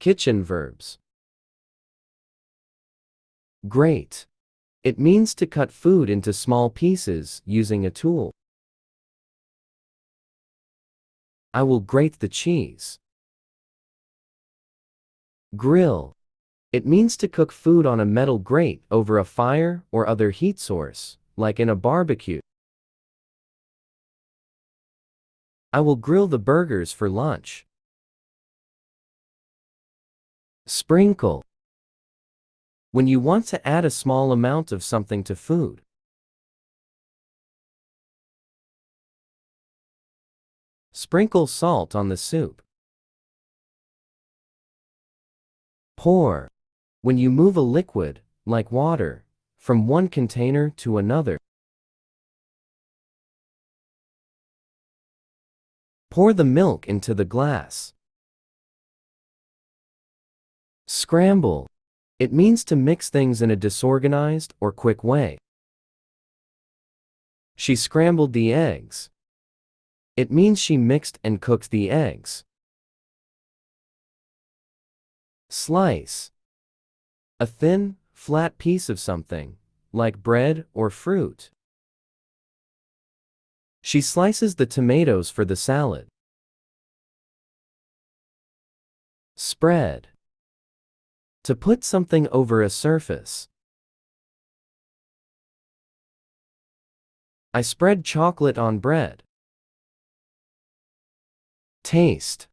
Kitchen verbs. Grate. It means to cut food into small pieces using a tool. I will grate the cheese. Grill. It means to cook food on a metal grate over a fire or other heat source, like in a barbecue. I will grill the burgers for lunch. Sprinkle. When you want to add a small amount of something to food. Sprinkle salt on the soup. Pour. When you move a liquid, like water, from one container to another. Pour the milk into the glass. Scramble. It means to mix things in a disorganized or quick way. She scrambled the eggs. It means she mixed and cooked the eggs. Slice. A thin, flat piece of something, like bread or fruit. She slices the tomatoes for the salad. Spread. To put something over a surface. I spread chocolate on bread. Taste.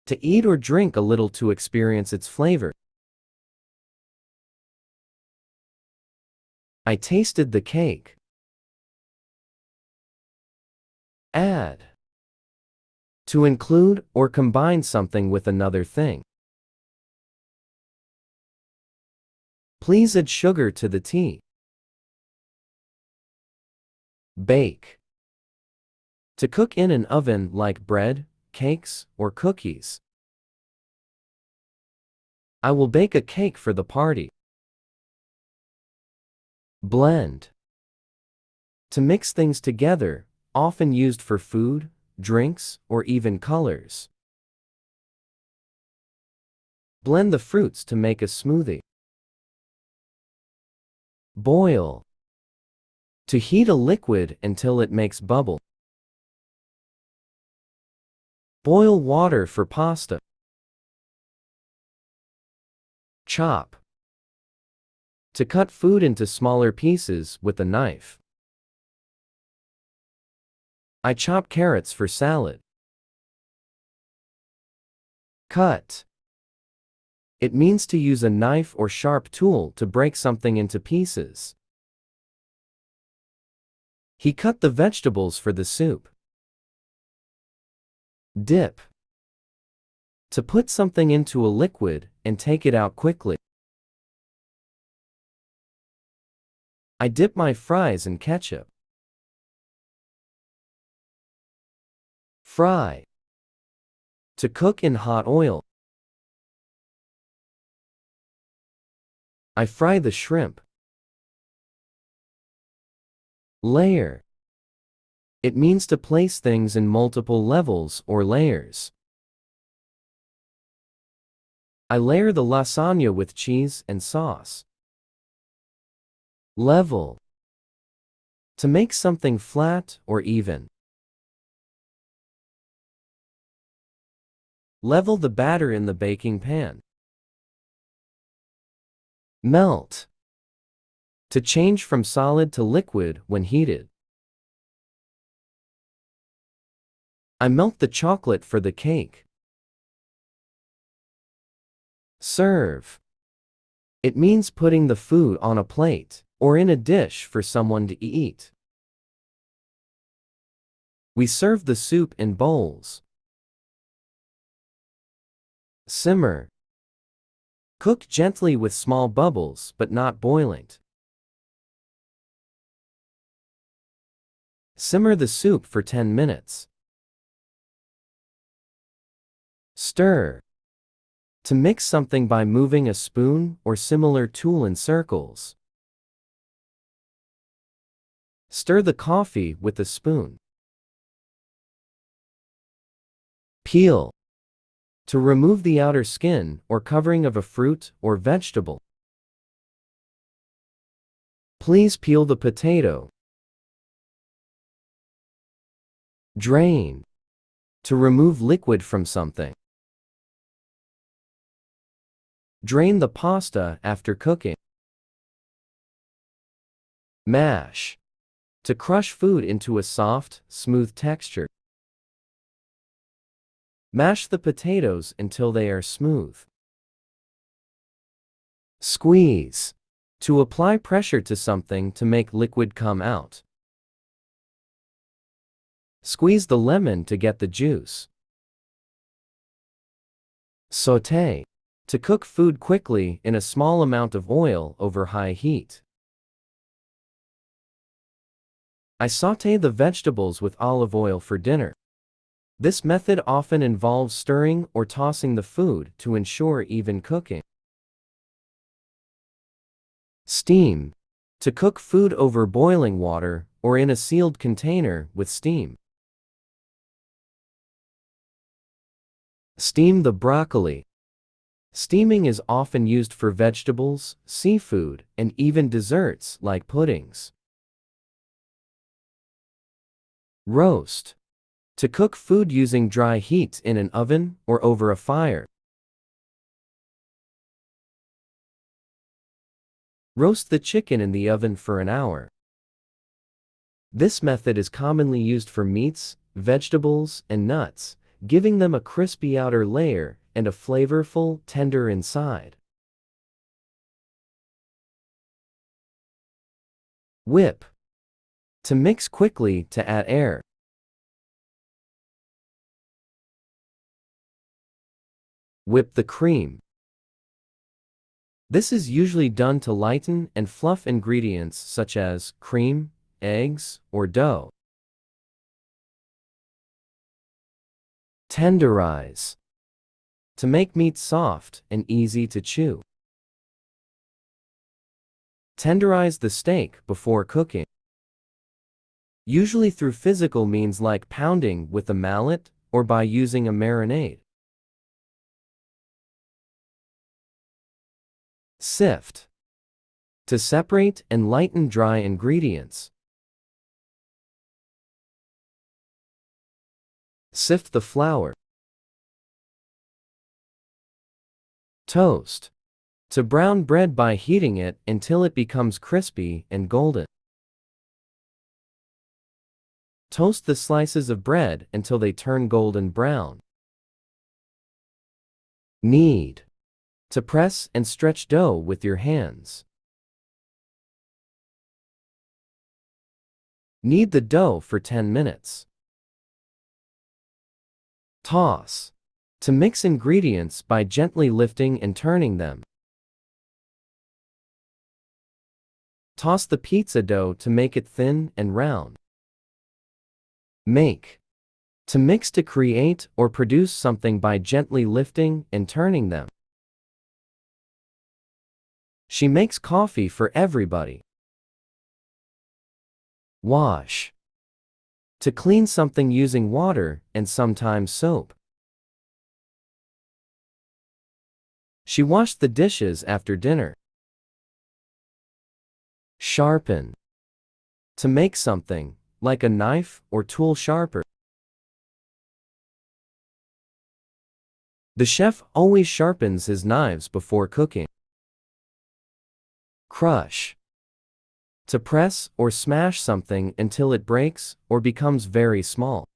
To eat or drink a little to experience its flavor. I tasted the cake. Add. To include or combine something with another thing. Please add sugar to the tea. Bake. To cook in an oven like bread, cakes, or cookies. I will bake a cake for the party. Blend. To mix things together, often used for food, drinks, or even colors. Blend the fruits to make a smoothie. Boil. To heat a liquid until it makes bubble. Boil water for pasta. Chop. To cut food into smaller pieces with a knife. I chop carrots for salad. Cut. It means to use a knife or sharp tool to break something into pieces. He cut the vegetables for the soup. Dip. To put something into a liquid and take it out quickly. I dip my fries in ketchup. Fry. To cook in hot oil. I fry the shrimp. Layer. It means to place things in multiple levels or layers. I layer the lasagna with cheese and sauce. Level. To make something flat or even. Level the batter in the baking pan. Melt. To change from solid to liquid when heated. I melt the chocolate for the cake. Serve. It means putting the food on a plate or in a dish for someone to eat. We serve the soup in bowls. Simmer. Cook gently with small bubbles but not boiling. Simmer the soup for 10 minutes. Stir. To mix something by moving a spoon or similar tool in circles. Stir the coffee with a spoon. Peel. To remove the outer skin or covering of a fruit or vegetable. Please peel the potato. Drain. To remove liquid from something. Drain the pasta after cooking. Mash. To crush food into a soft, smooth texture. Mash the potatoes until they are smooth. Squeeze. To apply pressure to something to make liquid come out. Squeeze the lemon to get the juice. Sauté. To cook food quickly in a small amount of oil over high heat. I sauté the vegetables with olive oil for dinner. This method often involves stirring or tossing the food to ensure even cooking. Steam. To cook food over boiling water or in a sealed container with steam. Steam the broccoli. Steaming is often used for vegetables, seafood, and even desserts like puddings. Roast. To cook food using dry heat in an oven or over a fire. Roast the chicken in the oven for an hour. This method is commonly used for meats, vegetables, and nuts, giving them a crispy outer layer and a flavorful, tender inside. Whip. To mix quickly to add air. Whip the cream. This is usually done to lighten and fluff ingredients such as cream, eggs, or dough. Tenderize. To make meat soft and easy to chew. Tenderize the steak before cooking. Usually through physical means like pounding with a mallet or by using a marinade. Sift. To separate and lighten dry ingredients. Sift the flour. Toast. To brown bread by heating it until it becomes crispy and golden. Toast the slices of bread until they turn golden brown. Knead. To press and stretch dough with your hands. Knead the dough for 10 minutes. Toss. To mix ingredients by gently lifting and turning them. Toss the pizza dough to make it thin and round. Make. To mix to create or produce something by gently lifting and turning them. She makes coffee for everybody. Wash. To clean something using water and sometimes soap. She washed the dishes after dinner. Sharpen. To make something, like a knife or tool sharper. The chef always sharpens his knives before cooking. Crush. To press or smash something until it breaks or becomes very small.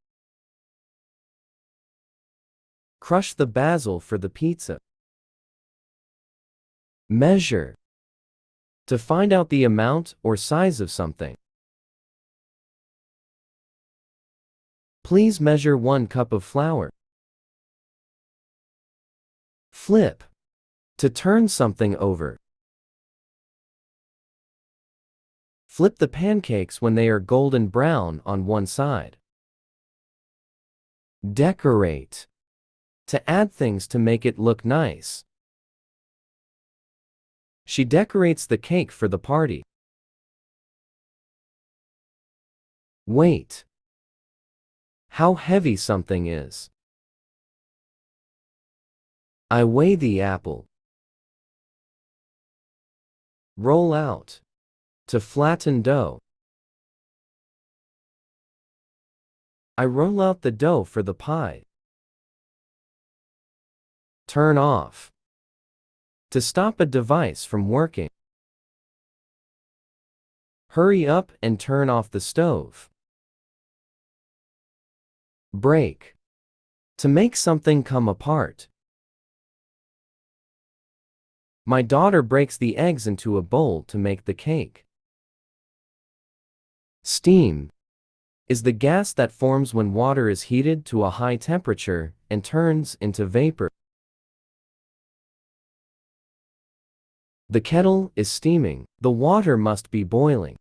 Crush the basil for the pizza. Measure. To find out the amount or size of something. Please measure 1 cup of flour. Flip. To turn something over. Flip the pancakes when they are golden brown on one side. Decorate. To add things to make it look nice. She decorates the cake for the party. Weight. How heavy something is. I weigh the apple. Roll out. To flatten dough. I roll out the dough for the pie. Turn off. To stop a device from working. Hurry up and turn off the stove. Break. To make something come apart. My daughter breaks the eggs into a bowl to make the cake. Steam is the gas that forms when water is heated to a high temperature and turns into vapor. The kettle is steaming. The water must be boiling.